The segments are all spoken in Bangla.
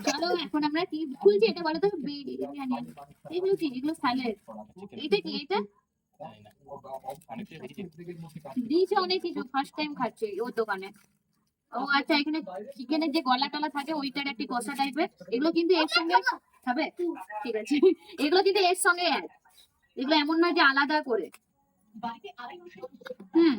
চলো এখন আমরা কি খুলছি এটা বলো তো। বিরিয়ানি এগুলো কি, এগুলো স্যালাড, এটা কি, এটা দিয়েছে অনেক কিছু, ফার্স্ট টাইম খাচ্ছি ওর দোকানে। ও আচ্ছা, এখানে চিকেনের যে গলা টলা থাকে ওইটার একটি কষা টাইপের, এগুলো কিন্তু এর সঙ্গে খাবে, ঠিক আছে। এগুলো কিন্তু এর সঙ্গে অ্যাড, এগুলো এমন নয় যে আলাদা করে। হুম।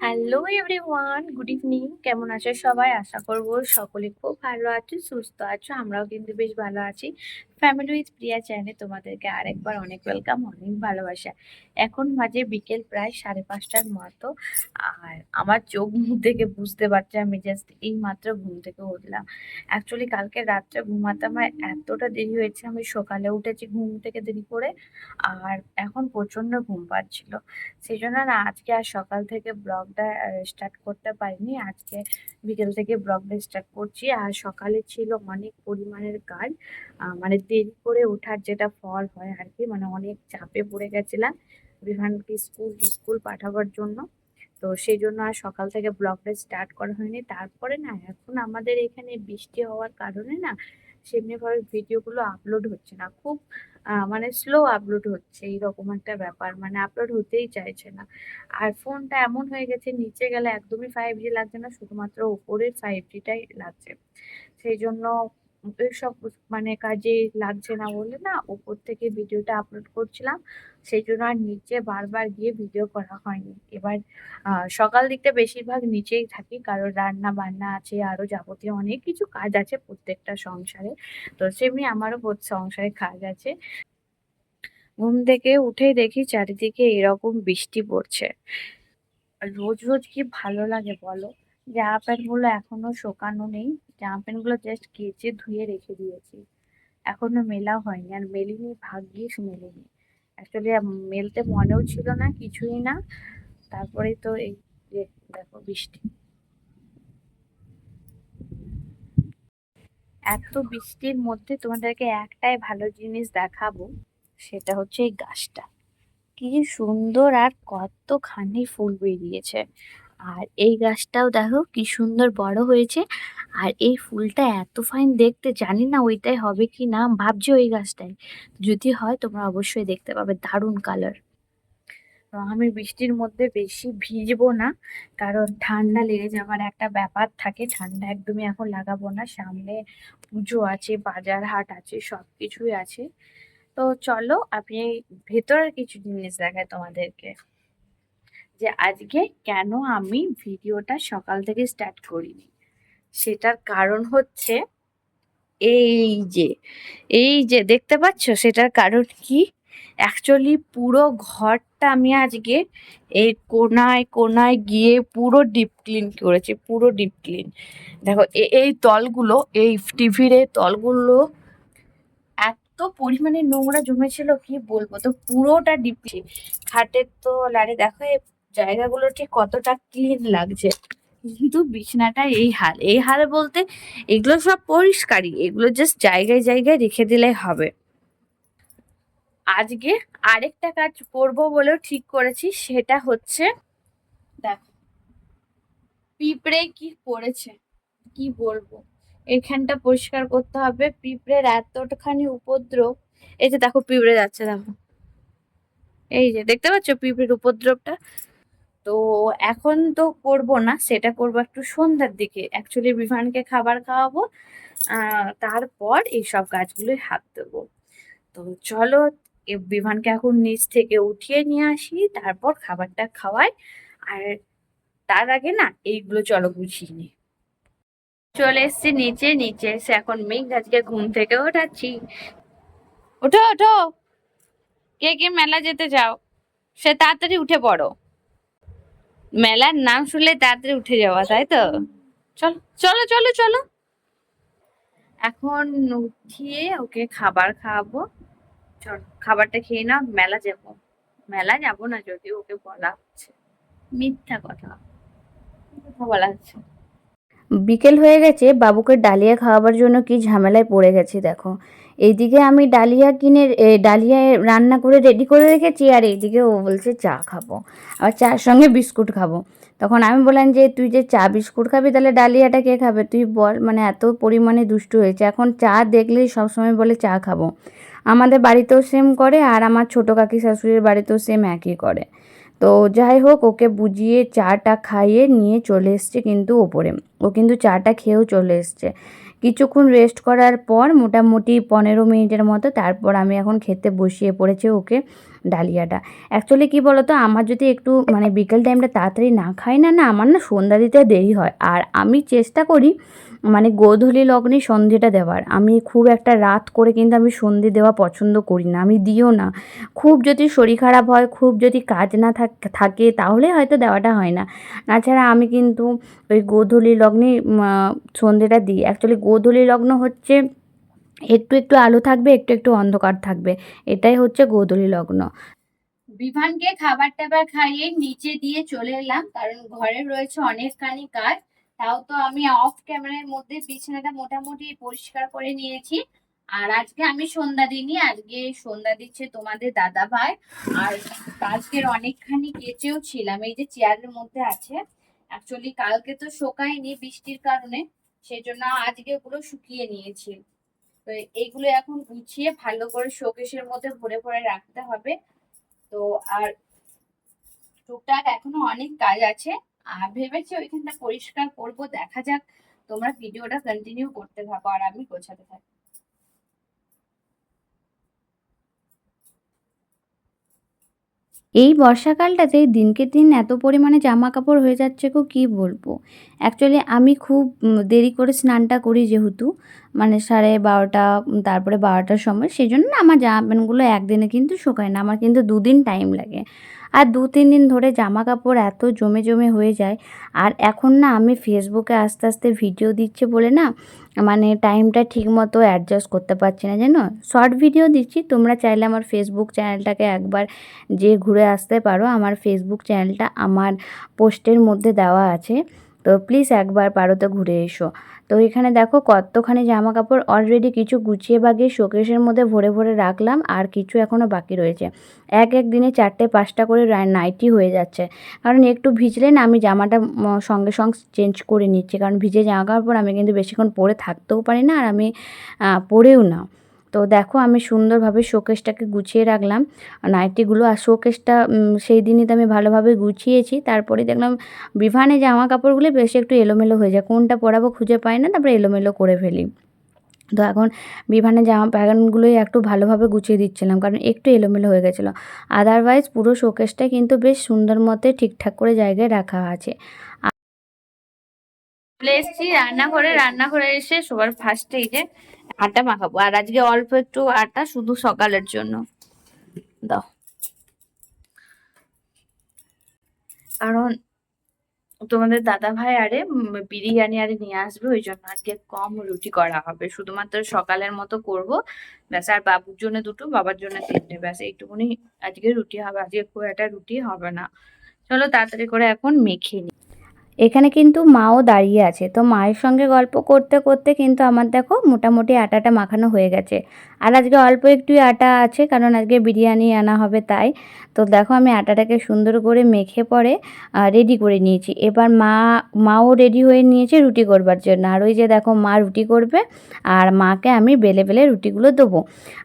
Hello everyone, good evening. কেমন আছো সবাই? আশা করবো সকলে খুব ভালো আছো, সুস্থ আছো। আমরাও কিন্তু বেশ ভালো আছি। ফ্যামিলি উইথ প্রিয়া চ্যানেলে তোমাদেরকে আরেকবার অনেক ওয়েলকাম, অনেক ভালোবাসা। এখন বাজে বিকেল প্রায় 5:30টার মতো। আর আমার চোখ মুখ থেকে বুঝতে পারছি আমি জাস্ট এই মাত্র ঘুম থেকে উঠলাম। অ্যাকচুয়ালি কালকে রাত্রে ঘুমাতে আমার এতটা দেরি হয়েছে, আমি সকালে উঠেছি ঘুম থেকে দেরি করে। আর এখন প্রচন্ড ঘুম পাচ্ছিল, সেই জন্য না আজকে আর সকাল থেকে ব্লগটা স্টার্ট করতে পারিনি। আজকে বিকেল থেকে ব্লগটা স্টার্ট করছি। আর সকালে ছিল অনেক পরিমাণের কাজ, মানে দেরি করে ওঠার যেটা ফল হয় আর কি, মানে অনেক চাপে পড়ে গেছিলাম বিভানকে স্কুল স্কুল পাঠাবার জন্য। তো সেই জন্য আর সকাল থেকে ব্লগটা স্টার্ট করা হয়নি। তারপরে না এখন আমাদের এখানে বৃষ্টি হওয়ার কারণে না সেমনি ভাবে ভিডিওগুলো আপলোড হচ্ছে না, খুব মানে স্লো আপলোড হচ্ছে, এইরকম একটা ব্যাপার, মানে আপলোড হতেই চাইছে না। আর ফোনটা এমন হয়ে গেছে, নিচে গেলে একদমই 5G লাগছে না, শুধুমাত্র উপরের 5Gটাই লাগছে। সেই জন্য সব মানে কাজে লাগছে না বলে না উপর থেকে ভিডিওটা আপলোড করছিলাম। সেই জন্য আর নিচে বারবার গিয়ে ভিডিও করা হয়নি। এবার সকাল দিকটা বেশিরভাগ নিচেই থাকি, কারণ রান্না বান্না আছে, আরো যাবতীয় অনেক কিছু কাজ আছে প্রত্যেকটা সংসারে। তো সেমনি আমারও সংসারে কাজ আছে। ঘুম থেকে উঠেই দেখি চারিদিকে এরকম বৃষ্টি পড়ছে। রোজ রোজ কি ভালো লাগে বলো? জামা প্যান্ট গুলো এখনো শোকানো নেই, জামা প্যান্ট গুলো জাস্ট কেচে ধুয়ে রেখে দিয়েছি, এখনো মেলা হয়নি। আর মেলিনি, ভাগ্যিস মেলিনি। অ্যাকচুয়ালি মেলতে মনেও ছিল না, কিছুই না। তারপরে তো এই যে দেখো বৃষ্টি, এত বৃষ্টির মধ্যে তোমাদেরকে একটাই ভালো জিনিস দেখাবো, সেটা হচ্ছে এই গাছটা। কি সুন্দর আর কতখানি ফুল বেরিয়েছে। আর এই গাছটাও দেখো কি সুন্দর বড় হয়েছে। আর এই ফুলটা এত ফাইন দেখতে, জানি না ওইটাই হবে কি না, ভাবছি ওই গাছটাই। যদি হয় তোমরা অবশ্যই দেখতে পাবে, দারুণ কালার। তো আমি বৃষ্টির মধ্যে বেশি ভিজবো না, কারণ ঠান্ডা লেগে যাওয়ার একটা ব্যাপার থাকে। ঠান্ডা একদমই এখন লাগাবো না, সামনে পুজো আছে, বাজার হাট আছে, সবকিছুই আছে। তো চলো আমি ভেতরের কিছু জিনিস দেখাই তোমাদেরকে, যে আজকে কেন আমি ভিডিওটা সকাল থেকে স্টার্ট করিনি। সেটার কারণ হচ্ছে এই যে, এই যে দেখতে পাচ্ছ, সেটার কারণ কি? অ্যাকচুয়ালি পুরো ঘরটা আমি আজকে এই কোনায় কোনায় গিয়ে পুরো ডিপ ক্লিন করেছি, পুরো ডিপ ক্লিন। দেখো এই তলগুলো, এই টিভির এই তলগুলো এত পরিমাণে নোংরা জমেছিল কি বলবো। তো পুরোটা ডিপ, খাটের তো লারে দেখো এই জায়গাগুলো ঠিক কতটা ক্লিন লাগছে। কিন্তু বিছানাটা এই হাল, এই হাল বলতে এগুলো সব পরিষ্কারই, এগুলো জাস্ট জায়গায় জায়গায় রেখে দিলে হবে। আজকে আরেকটা কাজ করব বলেও ঠিক করেছি, সেটা হচ্ছে দেখো পিঁপড়ে কি পড়েছে, কি বলবো। এখানটা পরিষ্কার করতে হবে, পিঁপড়ের এতটাখানি উপদ্রব। এই যে দেখো পিঁপড়ে যাচ্ছে, দেখো এই যে দেখতে পাচ্ছ পিঁপড়ের উপদ্রবটা। তো এখন তো করব না, সেটা করব একটু সন্ধ্যার দিকে। অ্যাকচুয়ালি বিভানকে খাবার খাওয়াবো, তারপর এইসব কাজগুলোই হাত দেবো। তো চলো বিভানকে এখন নিচ থেকে উঠিয়ে নিয়ে আসি, তারপর খাবারটা খাওয়াই। আর তার আগে না এইগুলো চলো গুছিয়ে নি। চলে এসছি নিচে, নিচে এসে এখন মেঘ আজকে ঘুম থেকে ওঠাচ্ছি। ওঠো ওঠো, কে কে মেলা যেতে চাও সে তাড়াতাড়ি উঠে পড়ো। মেলার নাম শুনলে তাড়াতাড়ি উঠে যাওয়া, তাই তো? চলো চলো চলো চলো, এখন উঠিয়ে ওকে খাবার খাওয়াবো। চল খাবারটা খেয়ে নাও, মেলা যাবো। মেলা যাবো না, যদিও ওকে বলা হচ্ছে, মিথ্যা কথা, কথা বলা হচ্ছে। বিকেল হয়ে গেছে, বাবুকে ডালিয়া খাওয়াবার জন্য কি ঝামেলায় পড়ে গেছি দেখো। এইদিকে আমি ডালিয়া কিনে ডালিয়া রান্না করে রেডি করে রেখেছি, আর এইদিকে ও বলছে চা খাবো, আর চার সঙ্গে বিস্কুট খাবো। তখন আমি বললাম যে তুই যে চা বিস্কুট খাবি তাহলে ডালিয়াটা কে খাবে তুই বল, মানে এত পরিমাণে দুষ্টু হয়েছে। এখন চা দেখলেই সবসময় বলে চা খাবো। আমাদের বাড়িতেও সেম করে আর আমার ছোটো কাকি শাশুড়ির বাড়িতেও সেম একই করে। তো যাই হোক, ওকে বুঝিয়ে চাটা খাইয়ে নিয়ে চলে এসছে কিন্তু ওপরে। ও কিন্তু চাটা খেয়েও চলে এসছে। কিছুক্ষণ রেস্ট করার পর মোটামুটি 15 মিনিটের মতো তারপর আমি এখন খেতে বসিয়ে পড়েছি ওকে ডালিয়াটা। অ্যাকচুয়ালি কী বলো তো, আমার যদি একটু মানে বিকেল টাইমটা তাড়াতাড়ি না খাই না, আমার না সন্ধ্যা দিতে দেরি হয়। আর আমি চেষ্টা করি মানে গোধূলি লগ্নে সন্ধেটা দেওয়ার। আমি খুব একটা রাত করে কিন্তু আমি সন্ধে দেওয়া পছন্দ করি না, আমি দিও না। খুব যদি শরীর খারাপ হয়, খুব যদি কাজ না থাকে তাহলে হয়তো দেওয়াটা হয় না। তাছাড়া আমি কিন্তু ওই গোধূলি লগ্নে সন্ধেটা দিই। অ্যাকচুয়ালি গোধূলি লগ্ন হচ্ছে একটু একটু আলো থাকবে, একটু একটু অন্ধকার থাকবে, এটাই হচ্ছে গোধূলি লগ্ন। বিভানকে খাবার টাবার খাইয়ে নিচে দিয়ে চলে এলাম, কারণ ঘরে রয়েছে অনেকখানি কাজ। তাও তো আমি অফ ক্যামেরার মধ্যে বিছানাটা মোটামুটি পরিষ্কার করে নিয়েছি। আর আজকে আমি সন্ধ্যা দিইনি, আজকে সন্ধ্যা দিচ্ছে তোমাদের দাদা ভাই। আর আজকের অনেকখানি কেচেও ছিলাম, এই যে চেয়ারের মধ্যে আছে। অ্যাকচুয়ালি কালকে তো শোকায়নি বৃষ্টির কারণে, সেই জন্য আজকে ওগুলো শুকিয়ে নিয়েছি। তো এইগুলো এখন গুছিয়ে ভালো করে শোকেসের মধ্যে ভরে ভরে রাখতে হবে। তো আর টুকটাক এখনো অনেক কাজ আছে, আর ভেবেছি ওইখানটা পরিষ্কার করব। দেখা যাক, তোমরা ভিডিওটা কন্টিনিউ করতে থাকো আর আমি গোছাতে থাকি। এই বর্ষাকালটাতে দিনকে দিন এত পরিমাণে জামা কাপড় হয়ে যাচ্ছে গো, কী বলবো। অ্যাকচুয়ালি আমি খুব দেরি করে স্নানটা করি, যেহেতু মানে 12:30 তারপরে 12টার সময়, সেই জন্য না আমার জামা প্যান্টগুলো একদিনে কিন্তু শুকায় না, আমার কিন্তু 2 দিন টাইম লাগে। আর 2-3 দিন ধরে জামা কাপড় এত জমে জমে হয়ে যায়। আর এখন না আমি ফেসবুকে আস্তে আস্তে ভিডিও দিচ্ছে বলে না, মানে টাইমটা ঠিক মতো অ্যাডজাস্ট করতে পারছি না, জানো। শর্ট ভিডিও দিচ্ছি, তোমরা চাইলে আমার ফেসবুক চ্যানেলটাকে একবার যে ঘুরে আসতে পারো। আমার ফেসবুক চ্যানেলটা আমার পোস্টের মধ্যে দেওয়া আছে, তো প্লিজ একবার পারো তো ঘুরে এসো। তো এখানে দেখো কতখানি জামা কাপড় অলরেডি কিছু গুছিয়ে বাগিয়ে শোকেসের মধ্যে ভরে ভরে রাখলাম, আর কিছু এখনও বাকি রয়েছে। এক এক দিনে 4-5টা করে নাইটি হয়ে যাচ্ছে, কারণ একটু ভিজলে না আমি জামাটা সঙ্গে সঙ্গে চেঞ্জ করে নিচ্ছি, কারণ ভিজে জামা কাপড় আমি কিন্তু বেশিক্ষণ পরে থাকতেও পারি না, আর আমি পরেও না। তো দেখো আমি সুন্দরভাবে শোকেসটাকে গুছিয়ে রাখলাম নাইটিগুলো। আর শোকেসটা সেই দিনই তো আমি ভালোভাবে গুছিয়েছি। তারপরে দেখলাম বিভানে জামা কাপড়গুলো বেশ একটু এলোমেলো হয়ে যায়, কোনটা পরাবো খুঁজে পাই না, তারপরে এলোমেলো করে ফেলি। তো এখন বিভানের জামা প্যান্টগুলোই একটু ভালোভাবে গুছিয়ে দিচ্ছিলাম, কারণ একটু এলোমেলো হয়ে গেছিলো। আদারওয়াইজ পুরো শোকেসটা কিন্তু বেশ সুন্দর মতো ঠিকঠাক করে জায়গায় রাখা আছে। চলে এসেছি রান্নাঘরে। রান্নাঘরে এসে সবার ফার্স্টে এই যে আটা মাখাবো, আর আজকে অল্প একটু আটা শুধু সকালের জন্য দাও, কারণ তোমাদের দাদা ভাই আরে বিরিয়ানি আরে নিয়ে আসবে, ওই জন্য আজকে কম রুটি করা হবে, শুধুমাত্র সকালের মতো করব ব্যাস। আর বাবুর জন্য 2টো, বাবার জন্য 3টে, ব্যাস এইটুকুনি আজকে রুটি হবে। আজকে খুব একটা রুটি হবে না। চলো তাড়াতাড়ি করে এখন মেখে নিই। এখানে কিন্তু মাও দাঁড়িয়ে আছে, তো মায়ের সঙ্গে গল্প করতে করতে কিন্তু আমার দেখো মোটামুটি আটাটা মাখানো হয়ে গেছে। আর আজকে অল্প একটু আটা আছে, কারণ আজকে বিরিয়ানি আনা হবে তাই। তো দেখো আমি আটাটাকে সুন্দর করে মেখে পরে রেডি করে নিয়েছি। এবার মাও রেডি হয়ে নিয়েছে রুটি করবার জন্য। আর ওই যে দেখো মা রুটি করবে, আর মাকে আমি বেলে বেলে রুটিগুলো দেবো,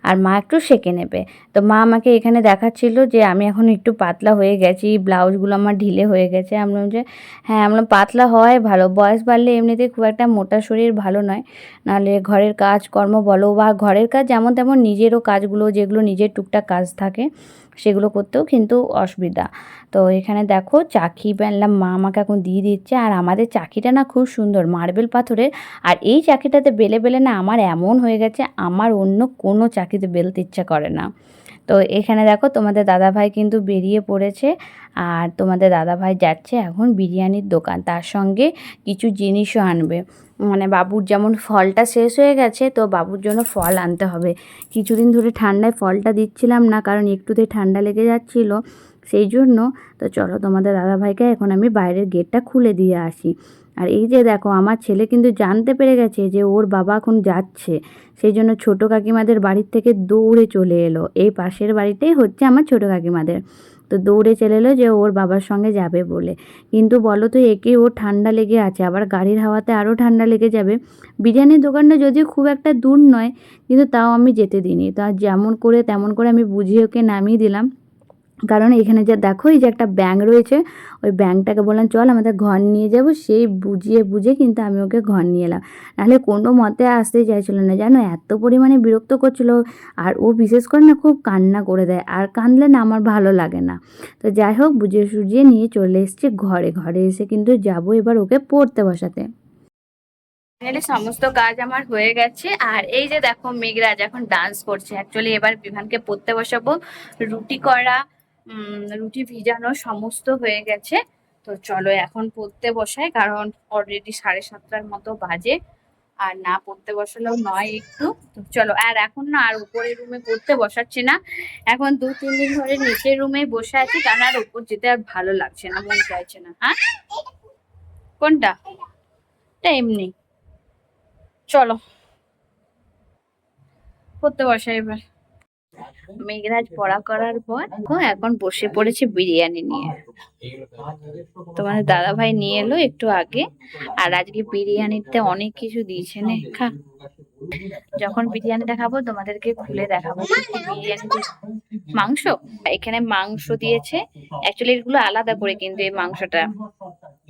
আর মা একটু সেঁকে নেবে। তো মা আমাকে এখানে দেখাচ্ছিল যে আমি এখন একটু পাতলা হয়ে গেছি, ব্লাউজগুলো আমার ঢিলে হয়ে গেছে। আমি বললাম যে হ্যাঁ, আমরা পাতলা হওয়াই ভালো, বয়স বাড়লে এমনিতেই খুব একটা মোটা শরীর ভালো নয়। নাহলে ঘরের কাজকর্ম বলো বা ঘরের কাজ যেমন তেমন নিজেরও কাজগুলো, যেগুলো নিজের টুকটাক কাজ থাকে সেগুলো করতেও কিন্তু অসুবিধা। তো এখানে দেখো চাকি আনলাম, মা আমাকে এখন দিয়ে দিচ্ছে। আর আমাদের চাকিটা না খুব সুন্দর, মার্বেল পাথরের। আর এই চাকিটাতে বেলে বেলে না আমার এমন হয়ে গেছে, আমার অন্য কোনো চাকিতে বেলতে ইচ্ছা করে না। তো এখানে দেখো তোমাদের দাদাভাই কিন্তু বেরিয়ে পড়েছে, আর তোমাদের দাদাভাই যাচ্ছে এখন বিরিয়ানির দোকান, তার সঙ্গে কিছু জিনিসও আনবে। মানে বাবুর যেমন ফলটা শেষ হয়ে গেছে, তো বাবুর জন্য ফল আনতে হবে। কিছুদিন ধরে ঠান্ডায় ফলটা দিচ্ছিলাম না, কারণ একটুতে ঠান্ডা লেগে যাচ্ছিল, সেই জন্য। তো চলো তোমাদের দাদাভাইকে এখন আমি বাইরের গেটটা খুলে দিয়ে আসি। আর এই যে দেখো আমার ছেলে কিন্তু জানতে পেরে গেছে যে ওর বাবা এখন যাচ্ছে, সেই জন্য ছোটো কাকিমাদের বাড়ির থেকে দৌড়ে চলে এলো। এই পাশের বাড়িটাই হচ্ছে আমার ছোটো কাকিমাদের। তো দৌড়ে চলে এলো যে ওর বাবার সঙ্গে যাবে বলে। কিন্তু বলো তো একে ওর ঠান্ডা লেগে আছে, আবার গাড়ির হাওয়াতে আরও ঠান্ডা লেগে যাবে। বিরিয়ানির দোকানটা যদিও খুব একটা দূর নয়, কিন্তু তাও আমি যেতে দিইনি। তা যেমন করে তেমন করে আমি বুঝিয়ে ওকে নামিয়ে দিলাম। কারণ এখানে যা দেখো এই যে একটা ব্যাঙ রয়েছে, ওই ব্যাঙটাকে বললাম চল আমাদের ঘর নিয়ে যাব, সেই বুঝিয়ে বুঝে কিন্তু আমি ওকে ঘর নিয়ে এলাম। নাহলে কোনো মতে আসতেই চাইছিল না জানো, এত পরিমাণে বিরক্ত করছিল। আর ও বিশেষ করে না খুব কান্না করে দেয়, আর কাঁদলে না আমার ভালো লাগে না। তো যাই হোক বুঝিয়ে সুঝিয়ে নিয়ে চলে এসেছি ঘরে। ঘরে এসে কিন্তু যাব এবার ওকে পড়তে বসাতে। ফাইনালি সমস্ত কাজ আমার হয়ে গেছে। আর এই যে দেখো মেঘরাজ এখন ডান্স করছে। অ্যাকচুয়ালি এবার বিভানকে পড়তে বসাবো। রুটি করা, রুটি ভিজানো সমস্ত হয়ে গেছে। তো চলো এখন পড়তে বসাই, কারণ অলরেডি 7:30টার মতো বাজে। আর না পড়তে বসালেও নয় একটু। তো চলো, আর এখন না আর উপরের রুমে পড়তে বসাচ্ছি না। এখন 2-3 দিন ধরে নিচের রুমে বসে আছি, কারণ আর উপর যেতে আর ভালো লাগছে না, মন চাইছে না। হ্যাঁ কোনটা? এটা এমনি। চলো পড়তে বসাই এবার। মেঘরাজ পড়া করার পর এখন বসে পড়েছে বিরিয়ানি নিয়ে। তোমাদের দাদা ভাই নিয়ে এলো একটু আগে। আর আজকে বিরিয়ানিতে অনেক কিছু দিয়েছে, নে খা। যখন বিরিয়ানিটা খাবো তোমাদেরকে খুলে দেখাবো বিরিয়ানি। মাংস, এখানে মাংস দিয়েছে। অ্যাকচুয়ালি এগুলো আলাদা করে, কিন্তু এই মাংসটা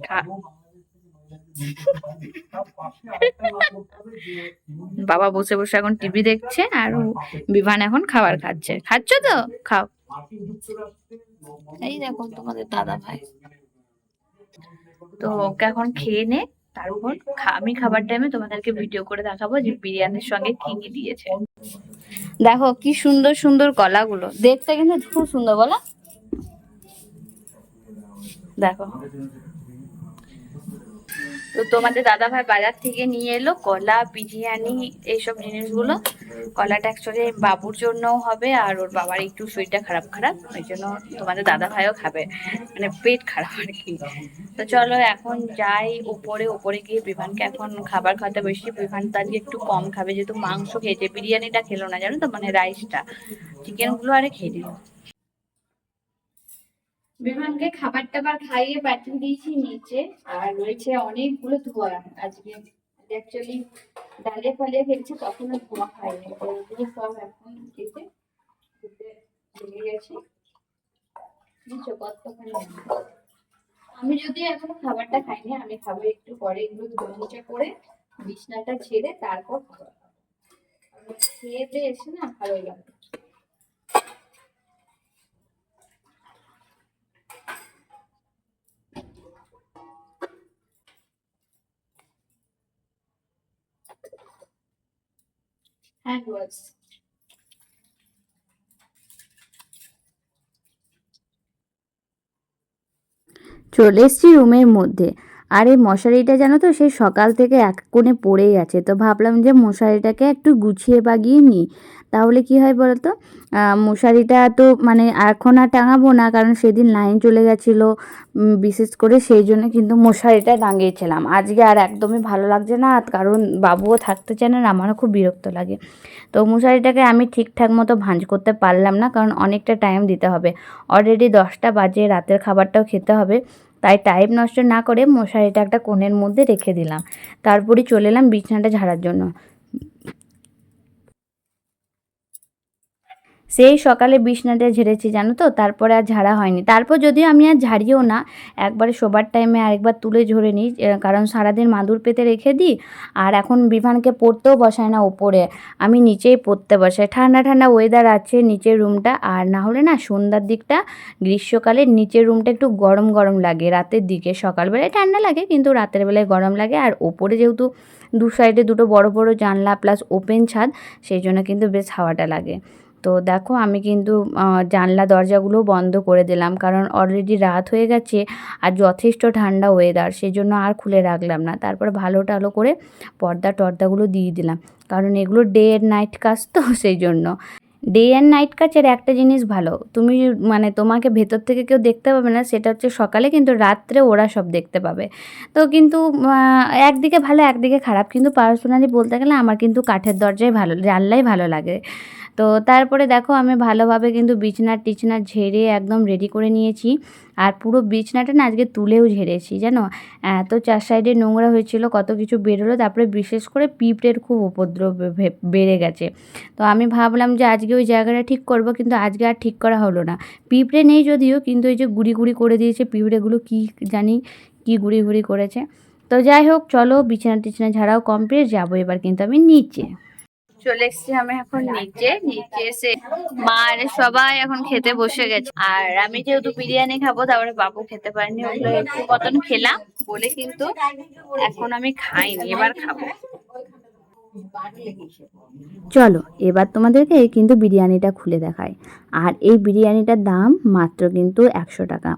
খা। বাবা বসে বসে এখন টিভি দেখছে, আর বিভান এখন খাবার খাচ্ছে। খাচ্ছ তো? খাও। এই দেখো তোমাদের দাদা ভাই। তো ওকে এখন খেয়ে নে, তারপর আমি খাবার টাইমে তোমাদেরকে ভিডিও করে দেখাবো যে বিরিয়ানির সঙ্গে কি কি দিয়েছে। দেখো কি সুন্দর সুন্দর কলাগুলো, দেখতে কিন্তু খুব সুন্দর, বলো? দেখো, তো তোমাদের দাদা ভাই বাজার থেকে নিয়ে এলো কলা, বিরিয়ানি, এইসব জিনিসগুলো। কলাটা অ্যাকচুয়ালি বাবুর জন্যও হবে, আর ওর বাবার একটু শরীরটা খারাপ খারাপ, ওই জন্য তোমাদের দাদা ভাইও খাবে, মানে পেট খারাপ আর কি। তো চলো এখন যাই উপরে। উপরে গিয়ে বিভানকে এখন খাবার খাওয়াতে বসি। বিভান তো আজকে একটু কম খাবে, যেহেতু মাংস খেয়েছে, বিরিয়ানিটা খেলো না জানো তো, মানে রাইসটা, চিকেন গুলো আরে খেয়ে দিল। বিমানকে খাবার টাবার খাইয়ে পাঠিয়ে দিয়েছি নিচে। আর রয়েছে অনেকগুলো ধোয়া আজকে। অ্যাকচুয়ালি ডালে ফালে খেয়েছে, তখন আর ধোয়া খাইনি। তো ওগুলো সব এখন খেতে লেগে গেছে। বুঝছো কতখানি? আমি যদি এখনো খাবারটা খাইনি, আমি খাবো একটু পরে। এগুলো ধোয়া মোছা করে বিছনাটা ছেড়ে তারপর খাবো। খেয়ে দিয়ে এসে না ভালো লাগে। Hand wash. চলে এসেছি রুমের মধ্যে। আর এই মশারিটা জানো তো সেই সকাল থেকে এক কোণে পড়েই আছে। তো ভাবলাম যে মশারিটাকে একটু গুছিয়ে বাগিয়ে নিই, তাহলে কি হয় বলো তো। মশারিটা তো মানে এখন আর টাঙাবো না, কারণ সেদিন লাইন চলে গেছিলো বিশেষ করে, সেই জন্য কিন্তু মশারিটা টাঙিয়েছিলাম। আজকে আর একদমই ভালো লাগছে না, কারণ বাবুও থাকতে চায় না, আমারও খুব বিরক্ত লাগে। তো মশারিটাকে আমি ঠিকঠাক মতো ভাঁজ করতে পারলাম না, কারণ অনেকটা টাইম দিতে হবে। অলরেডি 10টা বাজে, রাতের খাবারটাও খেতে হবে। তাই টাইম নষ্ট না করে মশারিটা একটা কোণের মধ্যে রেখে দিলাম। তারপরে চলে এলাম বিছানাটা ঝাড়ার জন্য। সেই সকালে বিছানাটা ঝেড়েছি জানো তো, তারপরে আর ঝাড়া হয়নি। তারপর যদিও আমি আর ঝাড়িও না, একবারে শোবার টাইমে আরেকবার তুলে ঝরে নিই, কারণ সারাদিন মাদুর পেতে রেখে দিই। আর এখন বিভানকে পড়তেও বসায় না ওপরে, আমি নিচেই পড়তে বসাই। ঠান্ডা ঠান্ডা ওয়েদার আছে নিচের রুমটা, আর না হলে না সন্ধ্যার দিকটা গ্রীষ্মকালে নিচের রুমটা একটু গরম গরম লাগে রাতের দিকে। সকালবেলায় ঠান্ডা লাগে, কিন্তু রাতের বেলায় গরম লাগে। আর ওপরে যেহেতু দু সাইডে দুটো বড় বড় জানলা প্লাস ওপেন ছাদ, সেই জন্য কিন্তু বেশ হাওয়াটা লাগে। তো দেখো আমি কিন্তু জানলা দরজাগুলো বন্ধ করে দিলাম, কারণ অলরেডি রাত হয়ে গেছে আর যথেষ্ট ঠান্ডা ওয়েদার, সেই জন্য আর খুলে রাখলাম না। তারপর ভালো টালো করে পর্দাগুলো দিয়ে দিলাম, কারণ এগুলো ডে এর নাইট কাজ তো সেই জন্য। ডে অ্যান্ড নাইট কাচের একটা জিনিস ভালো, তুমি মানে তোমাকে ভেতর থেকে কেউ দেখতে পাবে না, সেটা হচ্ছে সকালে, কিন্তু রাত্রে ওরা সব দেখতে পাবে। তো কিন্তু একদিকে ভালো একদিকে খারাপ, কিন্তু পার্সোনালি বলতে গেলে আমার কিন্তু কাঠের দরজাই ভালো, জানলাই ভালো লাগে। তো তারপরে দেখো আমি ভালোভাবে কিন্তু বিছনা টিছনা ঝেড়ে একদম রেডি করে নিয়েছি। আর পুরো বিছনাটা না আজকে তুলেও ঝেড়েছি জানো, তো চার সাইডে নোংরা হয়েছিল, কত কিছু বেরোলো। তারপরে বিশেষ করে পিঁপড়ের খুব উপদ্রব বেড়ে গেছে। তো আমি ভাবলাম যে আজকে ওই জায়গাটা ঠিক করব, কিন্তু আজকে আর ঠিক করা হলো না। পিঁপড়ে নেই যদিও, কিন্তু এই যে গুড়ি গুড়ি করে দিয়েছে পিঁপড়েগুলো, কি জানি কি গুড়ি গুড়ি করেছে। তো যাই হোক, চলো বিছানা টিছানা ঝাড়াও কমপ্লিট, যাবো এবার কিন্তু আমি নিচে। চলে এসেছি আমি এখন নিচে এসে মা আর সবাই এখন খেতে বসে গেছে। আর আমি যেহেতু বিরিয়ানি খাবো, তারপরে বাবু খেতে পারেনি, ওগুলো একটু মতন খেলাম বলে কিন্তু এখন আমি খাইনি, এবার খাবো। চলো এবার তোমাদেরকে কিন্তু বিরিয়ানিটা খুলে দেখাই। আর এই বিরিয়ানিটার দাম মাত্র কিন্তু 100 টাকা।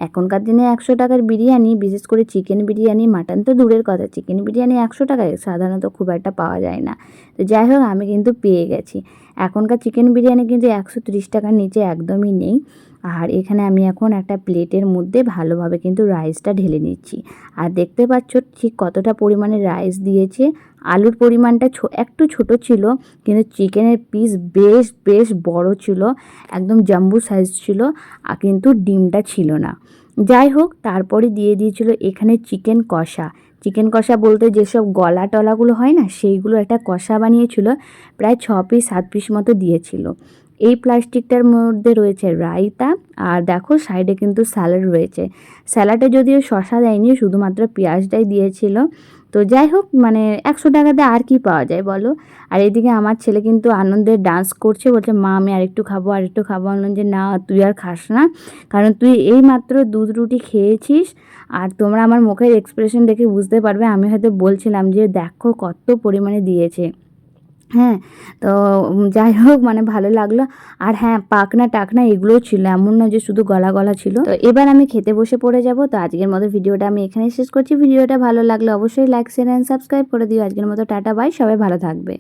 এখনকার দিনে 100 টাকার বিরিয়ানি, বিশেষ করে চিকেন বিরিয়ানি, মাটন তো দূরের কথা, চিকেন বিরিয়ানি 100 টাকায় সাধারণত খুব একটা পাওয়া যায় না। তো যাই হোক, আমি কিন্তু পেয়ে গেছি। এখনকার চিকেন বিরিয়ানি কিন্তু 130 টাকার নিচে একদমই নেই। আর এখানে আমি এখন একটা প্লেটের মধ্যে ভালোভাবে কিন্তু রাইসটা ঢেলে নিচ্ছি। আর দেখতে পাচ্ছ ঠিক কতটা পরিমাণে রাইস দিয়েছে। আলুর পরিমাণটা একটু ছোট ছিল, কিন্তু চিকেনের পিস বেশ বেশ বড় ছিল, একদম জাম্বু সাইজ ছিল। আর কিন্তু ডিমটা ছিল না। যাই হোক, তারপরে দিয়ে দিয়েছিল এখানে চিকেন কষা। চিকেন কষা বলতে যেসব গলা টলাগুলো হয় না, সেইগুলো একটা কষা বানিয়েছিল, প্রায় 6 পিস 7 পিস মতো দিয়েছিল। এই প্লাস্টিকটার মধ্যে রয়েছে রায়তা, আর দেখো সাইডে কিন্তু স্যালাড রয়েছে। স্যালাডে যদিও শসা দেয়নি, শুধুমাত্র পেঁয়াজটাই দিয়েছিল। তো যাই হোক, মানে 100 টাকাতে আর কি পাওয়া যায় বলো। আর এদিকে আমার ছেলে কিন্তু আনন্দে ডান্স করছে, বলছে মা আমি আরেকটু খাবো আরেকটু খাবো। বললাম যে না, তুই আর খাস না, কারণ তুই এই মাত্র দুধ রুটি খেয়েছিস। আর তোমরা আমার মুখের এক্সপ্রেশন দেখে বুঝতে পারবে, আমি হয়তো বলছিলাম যে দেখো কত পরিমাণে দিয়েছে। হ্যাঁ, তো যাই হোক, মানে ভালো লাগলো। আর হ্যাঁ, পাখনা টাকনা এগুলোও ছিল, এমন না যে শুধু গলা গলা ছিল। তো এবার আমি খেতে বসে পড়ে যাব। তো আজকের মতো ভিডিওটা আমি এখানে শেষ করছি। ভিডিওটা ভালো লাগলে অবশ্যই লাইক শেয়ার অ্যান্ড সাবস্ক্রাইব করে দিও। আজকের মতো টাটা বাই, সবাই ভালো থাকবে।